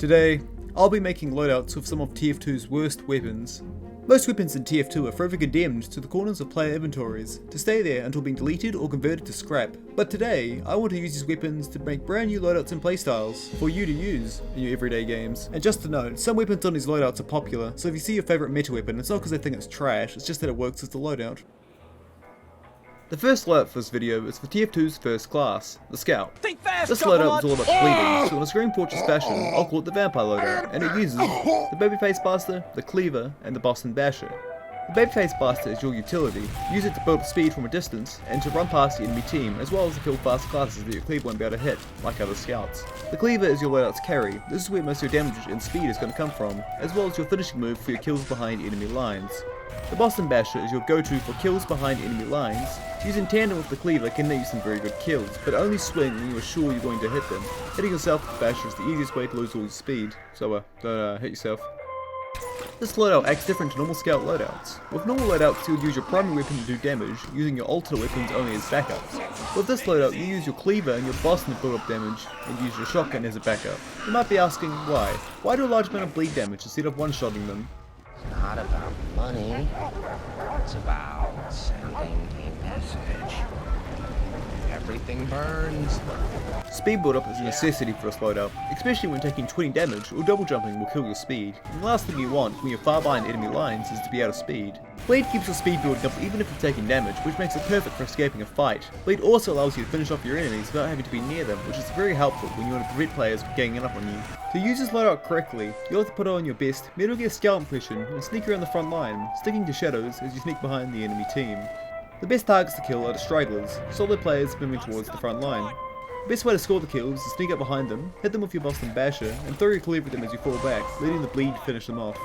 Today, I'll be making loadouts with some of TF2's worst weapons. Most weapons in TF2 are forever condemned to the corners of player inventories, to stay there until being deleted or converted to scrap. But today, I want to use these weapons to make brand new loadouts and playstyles for you to use in your everyday games. And just to note, some weapons on these loadouts are popular, so if you see your favourite meta weapon, it's not because they think it's trash, it's just that it works as the loadout. The first loadout for this video is for TF2's first class, the Scout. This loadout is all about cleaving, so in a Scream Fortress fashion, I'll call it the Vampire loadout, and it uses the Babyface Blaster, the Cleaver, and the Boston Basher. The Babyface Blaster is your utility. Use it to build up speed from a distance, and to run past the enemy team, as well as to kill fast classes that your Cleaver won't be able to hit, like other Scouts. The Cleaver is your loadout's carry. This is where most of your damage and speed is going to come from, as well as your finishing move for your kills behind enemy lines. The Boston Basher is your go-to for kills behind enemy lines. Using tandem with the Cleaver can net you some very good kills, but only swing when you are sure you're going to hit them. Hitting yourself with the Basher is the easiest way to lose all your speed, so don't hit yourself. This loadout acts different to normal Scout loadouts. With normal loadouts you would use your primary weapon to do damage, using your alternate weapons only as backups. With this loadout you use your Cleaver and your Boston to build up damage, and use your shotgun as a backup. You might be asking why? Why do a large amount of bleed damage instead of one-shotting them? It's not about money, it's about sending a message. Everything burns. Speed build-up is a necessity for this loadout, especially when taking 20 damage or double jumping will kill your speed. And the last thing you want when you're far behind enemy lines is to be out of speed. Bleed keeps your speed building up even if you're taking damage, which makes it perfect for escaping a fight. Bleed also allows you to finish off your enemies without having to be near them, which is very helpful when you want to prevent players from ganging up on you. To use this loadout correctly, you'll have to put on your best Metal Gear Scout impression and sneak around the front line, sticking to shadows as you sneak behind the enemy team. The best targets to kill are the stragglers, solid players moving towards the front line. The best way to score the kills is to sneak up behind them, hit them with your Boston Basher, and throw your Cleaver at them as you fall back, letting the bleed finish them off.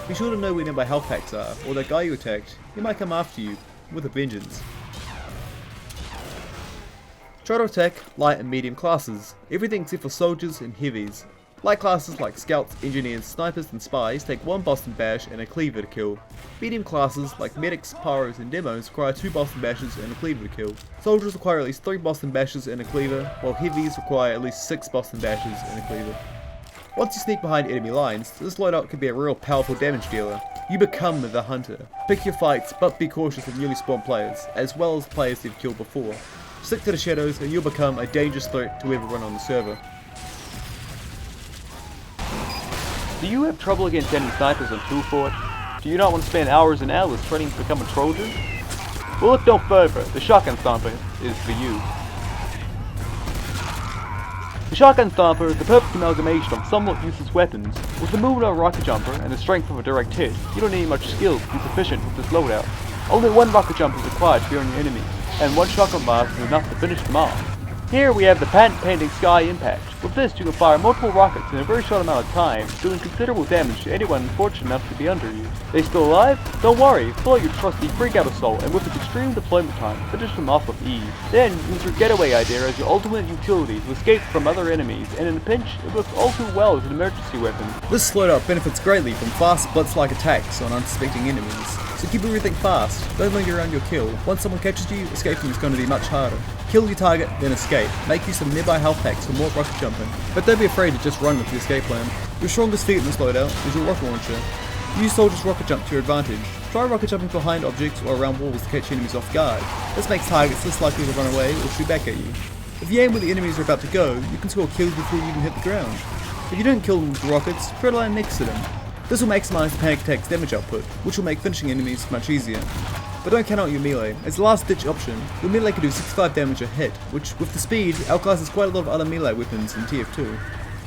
Be sure to know where nearby health packs are, or that guy you attacked, he might come after you, with a vengeance. Try to attack light and medium classes, everything except for soldiers and heavies. Light classes like scouts, engineers, snipers and spies take one Boston Bash and a Cleaver to kill. Medium classes like medics, pyros and demos require 2 Boston Bashes and a Cleaver to kill. Soldiers require at least 3 Boston Bashes and a Cleaver, while heavies require at least 6 Boston Bashes and a Cleaver. Once you sneak behind enemy lines, this loadout can be a real powerful damage dealer. You become the hunter. Pick your fights, but be cautious of newly spawned players, as well as players you've killed before. Stick to the shadows and you'll become a dangerous threat to everyone on the server. Do you have trouble against enemy snipers on 2 Fort? Do you not want to spend hours and hours training to become a Trojan? Well, look no further, the Shotgun Stomper is for you. The Shotgun Stomper is the perfect amalgamation of somewhat useless weapons. With the movement of a rocket jumper and the strength of a direct hit, you don't need much skill to be proficient with this loadout. Only 1 rocket jump is required to be on your enemies, and 1 shotgun blast is enough to finish them off. Here we have the patent-pending Sky Impact. With this you can fire multiple rockets in a very short amount of time, doing considerable damage to anyone fortunate enough to be under you. They still alive? Don't worry, pull out your trusty Freakout Assault and with its extreme deployment time, finish them off with ease. Then use your Getaway idea as your ultimate utility to escape from other enemies, and in a pinch, it works all too well as an emergency weapon. This loadout benefits greatly from fast blitz-like attacks on unsuspecting enemies, so keep everything fast, don't linger around your kill. Once someone catches you, escaping is going to be much harder. Kill your target, then escape. Make use of nearby health packs for more rocket jumping. But don't be afraid to just run with the escape plan. Your strongest feat in this loadout is your rocket launcher. Use soldiers' rocket jump to your advantage. Try rocket jumping behind objects or around walls to catch enemies off guard. This makes targets less likely to run away or shoot back at you. If you aim where the enemies are about to go, you can score kills before you even hit the ground. If you don't kill them with rockets, try to land next to them. This will maximize the panic attack's damage output, which will make finishing enemies much easier. But don't count out your melee. As a last ditch option, your melee can do 65 damage a hit, which with the speed outclasses quite a lot of other melee weapons in TF2.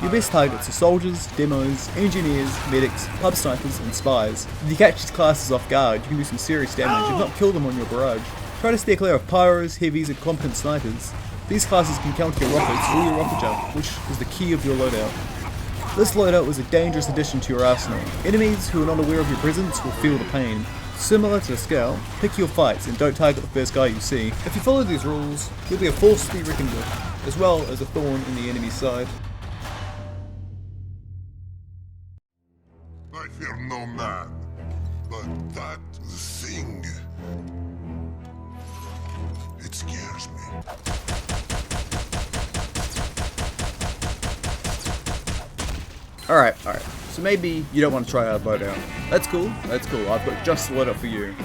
Your best targets are soldiers, demos, engineers, medics, pub snipers and spies. If you catch these classes off guard, you can do some serious damage if not kill them on your barrage. Try to steer clear of pyros, heavies and competent snipers. These classes can counter your rockets or your rocket jump, which is the key of your loadout. This loadout was a dangerous addition to your arsenal. Enemies who are not aware of your presence will feel the pain. Similar to the Scout, pick your fights and don't target the first guy you see. If you follow these rules, you'll be a force to be reckoned with, as well as a thorn in the enemy's side. I fear no man, but that thing, it scares me. Alright. So maybe you don't want to try out a loadout. That's cool. I've got just the loadout for you.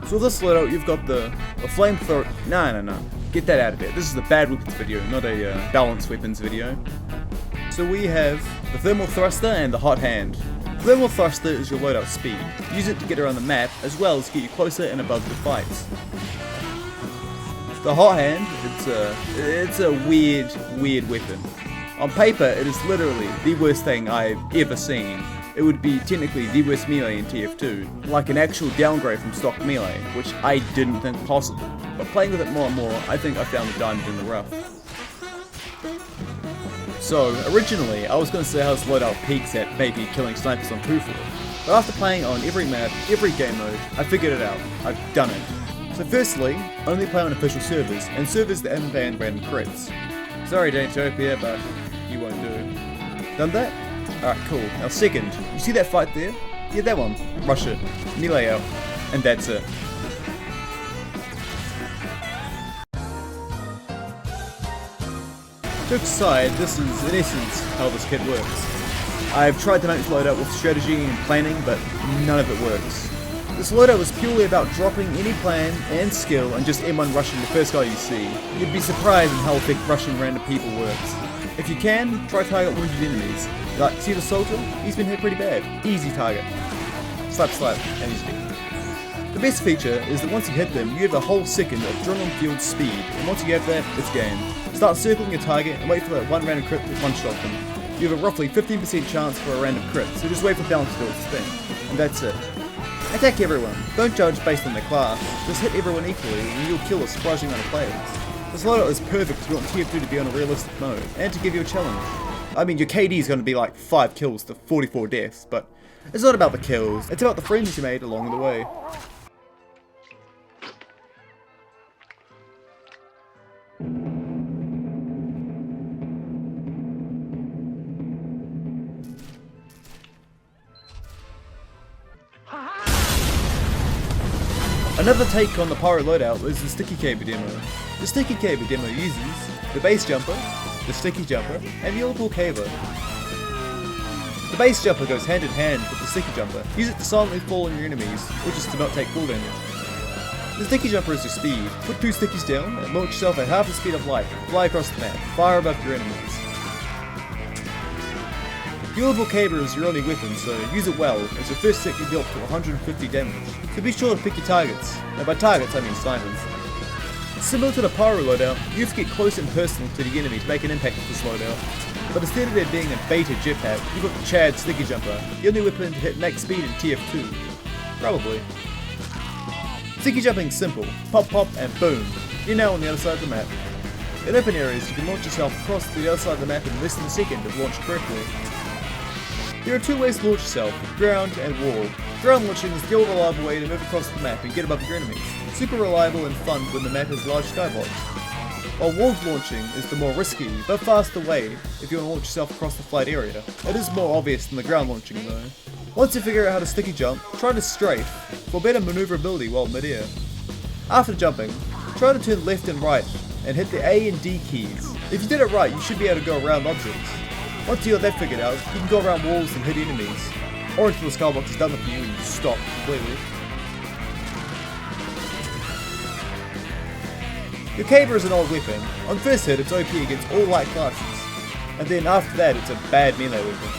So with this loadout, you've got the flamethrower. No. Get that out of it. This is the bad weapons video, not a balanced weapons video. So we have the thermal thruster and the hot hand. Thermal thruster is your loadout speed. Use it to get around the map, as well as get you closer and above the fights. The hot hand, it's a weird weapon. On paper, it is literally the worst thing I've ever seen. It would be technically the worst melee in TF2, like an actual downgrade from stock melee, which I didn't think possible. But playing with it more and more, I think I found the diamond in the rough. So, originally, I was going to say how this loadout peaks at maybe killing snipers on 2-4, but after playing on every map, every game mode, I figured it out. I've done it. So firstly, only play on official servers, and servers that haven't banned random crits. Sorry Danetopia, but you won't do it. Done that? Alright, cool. Now second, you see that fight there? Yeah, that one. Rush it. Melee out. And that's it. Jokes aside, this is in essence how this kit works. I've tried to make this loadout with strategy and planning, but none of it works. This loadout was purely about dropping any plan and skill and just M1 rushing the first guy you see. You'd be surprised at how effective rushing random people works. If you can, try target wounded enemies. Like, see the soldier? He's been hit pretty bad. Easy target. Slap, and he's dead. The best feature is that once you hit them, you have a whole second of adrenaline-fueled speed, and once you have that, it's game. Start circling your target and wait for that one random crit to one-shot them. You have a roughly 15% chance for a random crit, so just wait for balance to do its thing. And that's it. Attack everyone. Don't judge based on their class. Just hit everyone equally, and you'll kill a surprising amount of players. This loadout is perfect if you want TF2 to be on a realistic mode, and to give you a challenge. I mean, your KD is going to be like 5 kills to 44 deaths, but it's not about the kills, it's about the friends you made along the way. Another take on the pyro loadout is the sticky caber demo. The sticky caber demo uses the base jumper, the sticky jumper, and the orbital caber. The base jumper goes hand in hand with the sticky jumper. Use it to silently fall on your enemies, or just to not take full damage. The sticky jumper is your speed. Put 2 stickies down and launch yourself at half the speed of light. Fly across the map, fire above your enemies. The orbital caber is your only weapon, so use it well, as your first hit can deal up to 150 damage. So be sure to pick your targets. Now by targets I mean snipers. Similar to the pyro loadout, you have to get close and personal to the enemy to make an impact with this loadout. But instead of there being a beta jetpack, you've got the Chad sticky jumper, the only weapon to hit max speed in TF2. Probably. Sticky jumping's simple. Pop, and boom. You're now on the other side of the map. In open areas, you can launch yourself across to the other side of the map in less than a second if launched correctly. There are 2 ways to launch yourself, ground and wall. Ground launching is the old reliable way to move across the map and get above your enemies. Super reliable and fun when the map has large skybox. While walled launching is the more risky, but faster way if you want to launch yourself across the flight area. It is more obvious than the ground launching though. Once you figure out how to sticky jump, try to strafe for better maneuverability while mid-air. After jumping, try to turn left and right and hit the A and D keys. If you did it right, you should be able to go around objects. Once you got that figured out, you can go around walls and hit enemies. Or until the skybox is done with you and you stop completely. Your caber is an old weapon. On first hit, it's OP against all light classes. And then after that, it's a bad melee weapon.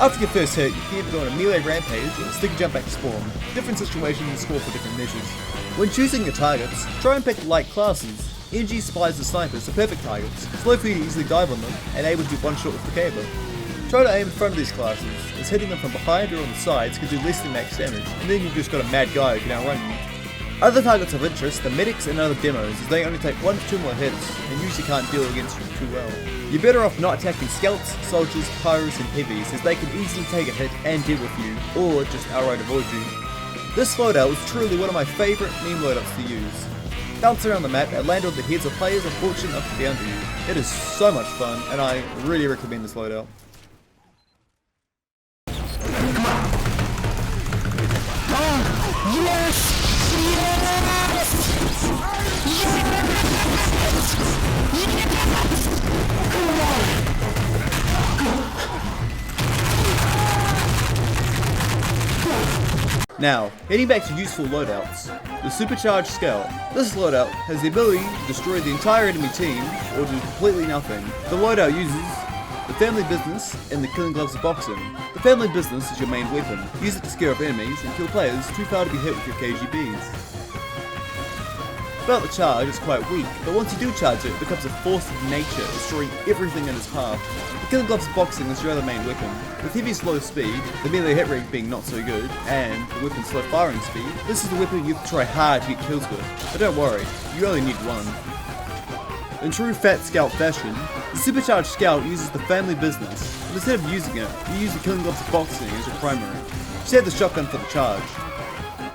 After your first hit, you can either go on a melee rampage or sticky jump back to spawn. Different situations score for different measures. When choosing your targets, try and pick light classes. NG spies and snipers are perfect targets, slow for you to easily dive on them, and able to do one shot with the caber. Try to aim in front of these classes, as hitting them from behind or on the sides can do less than max damage, and then you've just got a mad guy who can outrun you. Other targets of interest are medics and other demos, as they only take 1 to 2 more hits, and usually can't deal against you too well. You're better off not attacking scouts, soldiers, pyros and heavies, as they can easily take a hit and deal with you, or just outright avoid you. This loadout was truly one of my favourite meme loadouts to use. Bounce around the map and land on the heads of players and fortune up and down to you. It is so much fun, and I really recommend this loadout. Now, heading back to useful loadouts. The Supercharged Scout. This loadout has the ability to destroy the entire enemy team or do completely nothing. The loadout uses the Family Business and the Killing Gloves of Boxing. The Family Business is your main weapon. Use it to scare off enemies and kill players too far to be hit with your KGBs. About the charge, it's quite weak, but once you do charge it becomes a force of nature, destroying everything in its path. The Killing Gloves of Boxing is your other main weapon. With heavy slow speed, the melee hit rate being not so good, and the weapon's slow firing speed, this is the weapon you have to try hard to get kills with. But don't worry, you only need one. In true Fat Scout fashion, the Supercharged Scout uses the Family Business, but instead of using it, you use the Killing Gloves of Boxing as your primary. Just add the shotgun for the charge.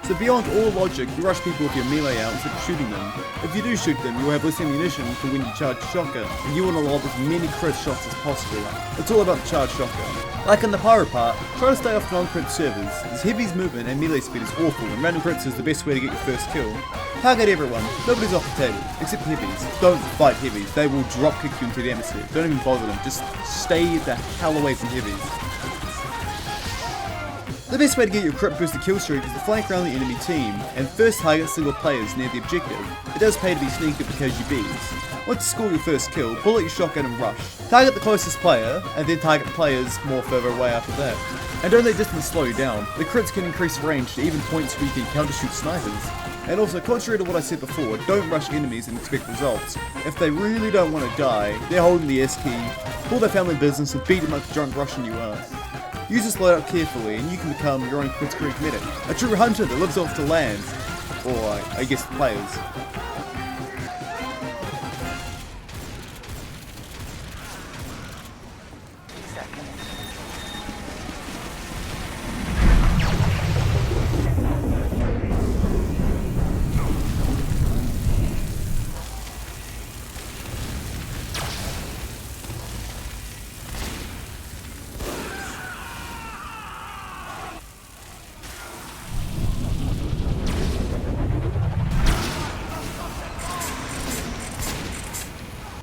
So beyond all logic, you rush people with your melee out instead of shooting them. If you do shoot them, you will have less ammunition for when you charge the shotgun, and you want to lob as many crit shots as possible. It's all about the charged shotgun. Like in the pyro part, try to stay off non-crit servers, as Heavy's movement and melee speed is awful, and random crits is the best way to get your first kill. Target everyone, nobody's off the table, except Heavies. Don't fight Heavies, they will drop kick you into the atmosphere. Don't even bother them, just stay the hell away from Heavies. The best way to get your crit boosted kill streak is to flank around the enemy team, and first target single players near the objective. It does pay to be sneaky with the KGBs. Once you score your first kill, pull out your shotgun and rush. Target the closest player, and then target players more further away after that. And don't let distance slow you down. The crits can increase range to even points where you can counter-shoot snipers. And also, contrary to what I said before, don't rush enemies and expect results. If they really don't want to die, they're holding the S key, pull their Family Business and beat them like the drunk Russian you are. Use this loadout carefully and you can become your own Kritzkrieg medic. A true hunter that lives off the land. Or, I guess, the players.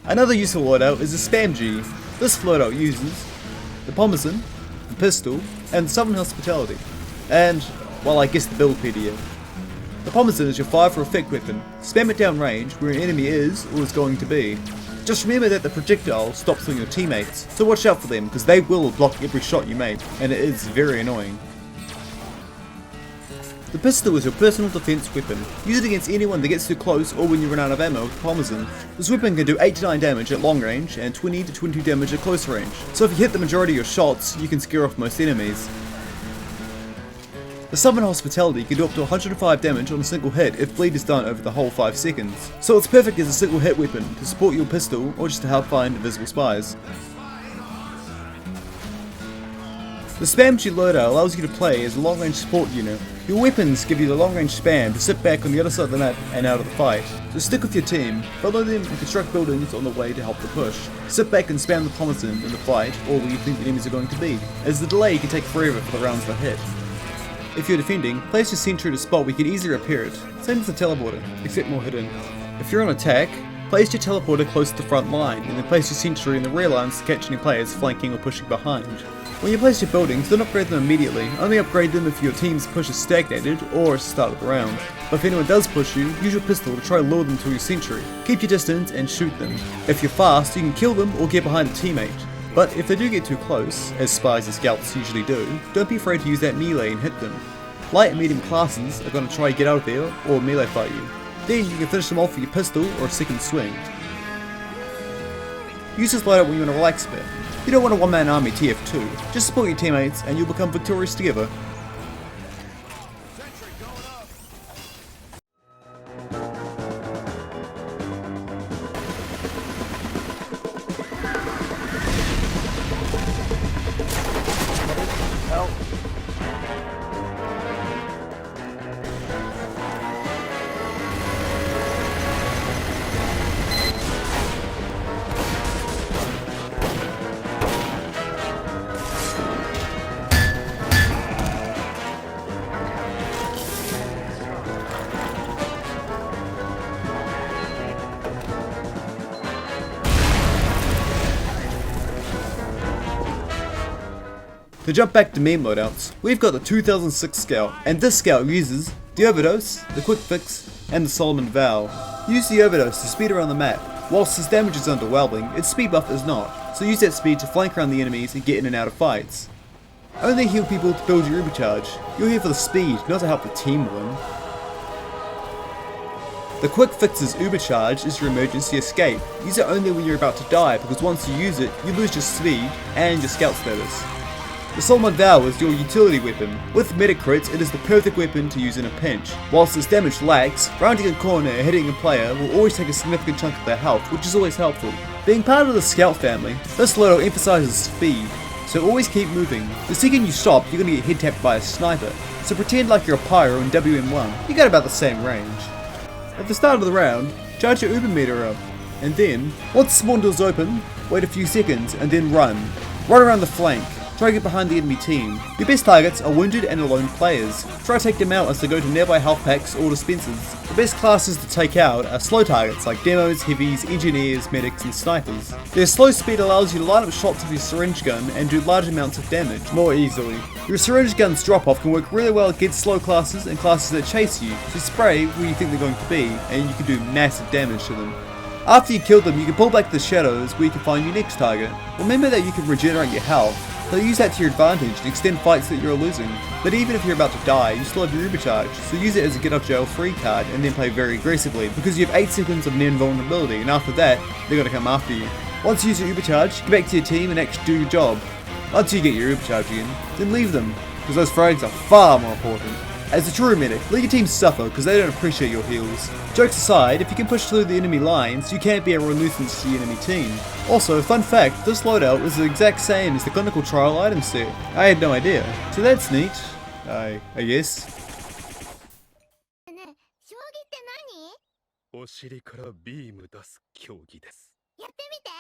Another useful loadout is a Spam G. This loadout uses the Pomazin, the pistol, and Southern Hospitality. And, well, I guess the build PDF. The Pomazin is your fire for effect weapon. Spam it down range where an enemy is or is going to be. Just remember that the projectile stops on your teammates, so watch out for them because they will block every shot you make, and it is very annoying. The pistol is your personal defense weapon. Use it against anyone that gets too close or when you run out of ammo with Pomazin. This weapon can do 8 to 9 damage at long range and 20 to 22 damage at close range. So if you hit the majority of your shots, you can scare off most enemies. The Southern Hospitality can do up to 105 damage on a single hit if bleed is done over the whole 5 seconds. So it's perfect as a single hit weapon to support your pistol or just to help find invisible spies. The Spam G loadout allows you to play as a long range support unit. Your weapons give you the long range spam to sit back on the other side of the map and out of the fight. So stick with your team, follow them and construct buildings on the way to help the push. Sit back and spam the Pomazin in the fight or where you think the enemies are going to be, as the delay can take forever for the rounds to hit. If you're defending, place your sentry at a spot where you can easily repair it, same as the teleporter, except more hidden. If you're on attack, place your teleporter close to the front line and then place your sentry in the rear lines to catch any players flanking or pushing behind. When you place your buildings, don't upgrade them immediately, only upgrade them if your team's push is stagnated or at the start of the round. But if anyone does push you, use your pistol to try to lure them to your sentry. Keep your distance and shoot them. If you're fast, you can kill them or get behind a teammate. But if they do get too close, as spies and scouts usually do, don't be afraid to use that melee and hit them. Light and medium classes are going to try to get out of there or melee fight you. Then you can finish them off with your pistol or a second swing. Use this loadout when you want to relax a bit. You don't want a one-man army TF2, just support your teammates and you'll become victorious together. To jump back to meme loadouts, we've got the 2006 Scout, and this Scout uses the Overdose, the Quick Fix, and the Solomon Vow. Use the Overdose to speed around the map. Whilst his damage is underwhelming, its speed buff is not, so use that speed to flank around the enemies and get in and out of fights. Only heal people to build your Ubercharge. You're here for the speed, not to help the team win. The Quick Fix's Ubercharge is your emergency escape. Use it only when you're about to die, because once you use it, you lose your speed and your scout status. The Solomon Vow is your utility weapon. With medic crits, it is the perfect weapon to use in a pinch. Whilst its damage lacks, rounding a corner and hitting a player will always take a significant chunk of their health, which is always helpful. Being part of the Scout family, this loadout emphasizes speed, so always keep moving. The second you stop, you're gonna get head tapped by a sniper, so pretend like you're a pyro in WM1. You got about the same range. At the start of the round, charge your Uber meter up, and then, once spawn doors open, wait a few seconds and then run. Run around the flank. Try to get behind the enemy team. Your best targets are wounded and alone players. Try to take them out as they go to nearby health packs or dispensers. The best classes to take out are slow targets like demos, heavies, engineers, medics and snipers. Their slow speed allows you to line up shots with your syringe gun and do large amounts of damage more easily. Your syringe gun's drop off can work really well against slow classes and classes that chase you, so spray where you think they're going to be and you can do massive damage to them. After you kill them, you can pull back to the shadows where you can find your next target. Remember that you can regenerate your health, so use that to your advantage to extend fights that you're losing. But even if you're about to die, you still have your Ubercharge, so use it as a get off jail free card and then play very aggressively, because you have 8 seconds of non-vulnerability, and after that, they're going to come after you. Once you use your Ubercharge, get back to your team and actually do your job. Until you get your Ubercharge again, then leave them, because those frags are far more important. As a true medic, let your team suffer because they don't appreciate your heals. Jokes aside, if you can push through the enemy lines, you can't be a real nuisance to the enemy team. Also, fun fact, this loadout is the exact same as the clinical trial item set. I had no idea. So that's neat. I guess. 将棋って何？お尻からビーム出す競技です。やってみて。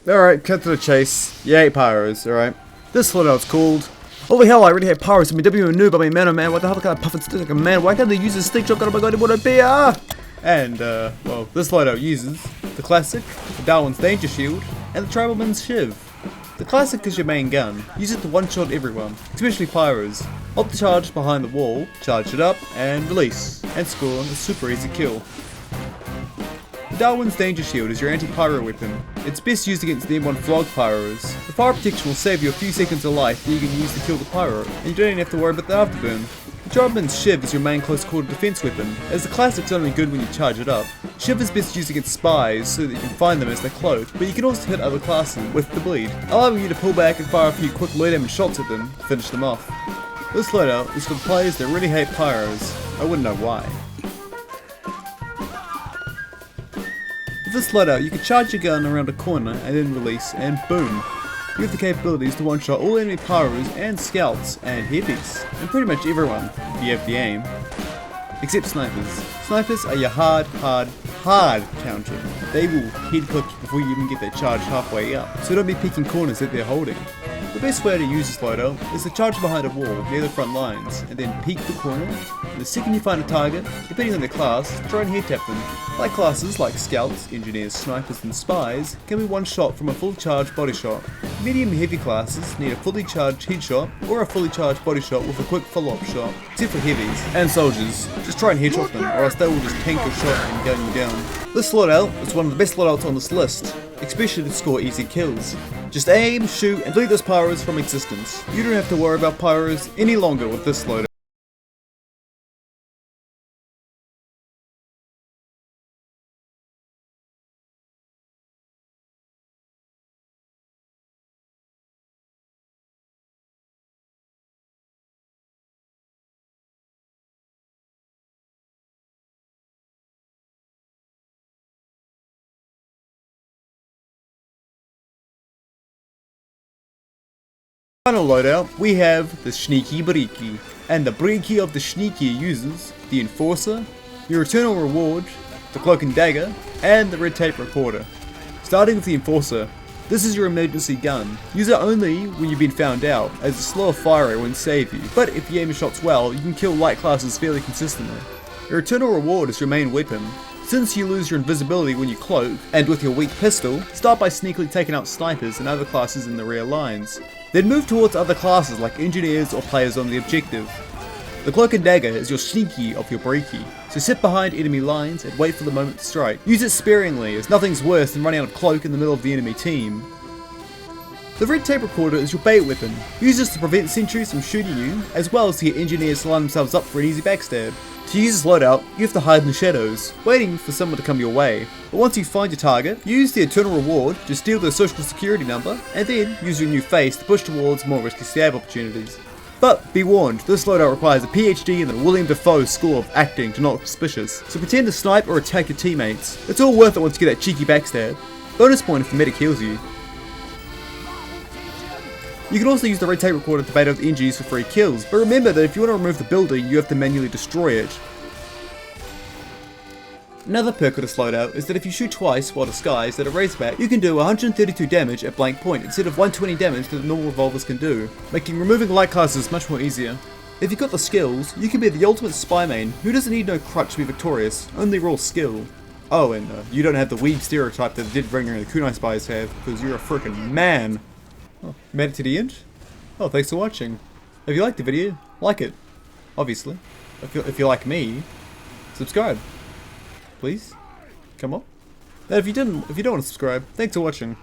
Alright, cut to the chase. Yay, pyros, alright. This loadout's called... Holy hell, I already have pyros. I'm a W noob. I mean, man, oh man, what the hell can I puff and stick like a man? Why can't they use a stick shotgun? Oh my god, it would be And, well, this loadout uses the classic, the Darwin's Danger Shield, and the Tribalman's Shiv. The classic is your main gun. Use it to one-shot everyone, especially pyros. Hold the charge behind the wall, charge it up, and release, and score a super easy kill. The Darwin's Danger Shield is your anti-pyro weapon. It's best used against the M1 Frog pyros. The fire protection will save you a few seconds of life that you can use to kill the pyro, and you don't even have to worry about the afterburn. The Tribalman's Shiv is your main close quarter defense weapon, as the classic's only good when you charge it up. Shiv is best used against spies so that you can find them as they cloak, but you can also hit other classes with the bleed, allowing you to pull back and fire a few quick low damage shots at them to finish them off. This loadout is for players that really hate pyros. I wouldn't know why. With this loadout, you can charge your gun around a corner and then release, and boom! You have the capabilities to one-shot all enemy pyros and scouts and heavies, and pretty much everyone, if you have the aim. Except snipers. Snipers are your hard counter. They will head clip you before you even get that charge halfway up, so don't be picking corners that they're holding. The best way to use this loadout is to charge behind a wall near the front lines, and then peek the corner, and the second you find a target, depending on their class, try and head tap them. Like classes like scouts, engineers, snipers and spies can be one shot from a full charged body shot. Medium and heavy classes need a fully charged headshot or a fully charged body shot with a quick follow-up shot, except for heavies and soldiers. Just try and headshot them or else they will just tank your shot and gun you down. This loadout is one of the best loadouts on this list, especially to score easy kills. Just aim, shoot and delete those pyros from existence. You don't have to worry about pyros any longer with this loadout. Final loadout, we have the Sneaky Breaky, and the Breaky of the Sneaky uses the Enforcer, your Eternal Reward, the Cloak and Dagger, and the Red Tape Recorder. Starting with the Enforcer, this is your emergency gun. Use it only when you've been found out, as a slower fire rate won't save you, but if you aim your shots well, you can kill light classes fairly consistently. Your eternal reward is your main weapon. Since you lose your invisibility when you cloak, and with your weak pistol, start by sneakily taking out snipers and other classes in the rear lines. Then move towards other classes like engineers or players on the objective. The cloak and dagger is your sneaky of your breaky, so sit behind enemy lines and wait for the moment to strike. Use it sparingly, as nothing's worse than running out of cloak in the middle of the enemy team. The red tape recorder is your bait weapon. Use this to prevent sentries from shooting you, as well as to get engineers to line themselves up for an easy backstab. To use this loadout, you have to hide in the shadows, waiting for someone to come your way. But once you find your target, use the eternal reward to steal their social security number, and then use your new face to push towards more risky stab opportunities. But be warned, this loadout requires a PhD in the William Dafoe School of Acting to not look suspicious, so pretend to snipe or attack your teammates. It's all worth it once you get that cheeky backstab. Bonus point if the medic heals you. You can also use the red tape recorder to bait out the NGs for free kills, but remember that if you want to remove the building, you have to manually destroy it. Another perk of this loadout is that if you shoot twice while disguised at a Razorback, you can do 132 damage at blank point instead of 120 damage that the normal revolvers can do, making removing light classes much more easier. If you've got the skills, you can be the ultimate spy main who doesn't need no crutch to be victorious, only raw skill. Oh, and you don't have the weeb stereotype that the Dead Ringer and the Kunai spies have, because you're a freaking man. Oh, made it to the end? Oh, thanks for watching. If you liked the video, like it. Obviously. If you like me, subscribe. Please? Come on. And if you don't want to subscribe, thanks for watching.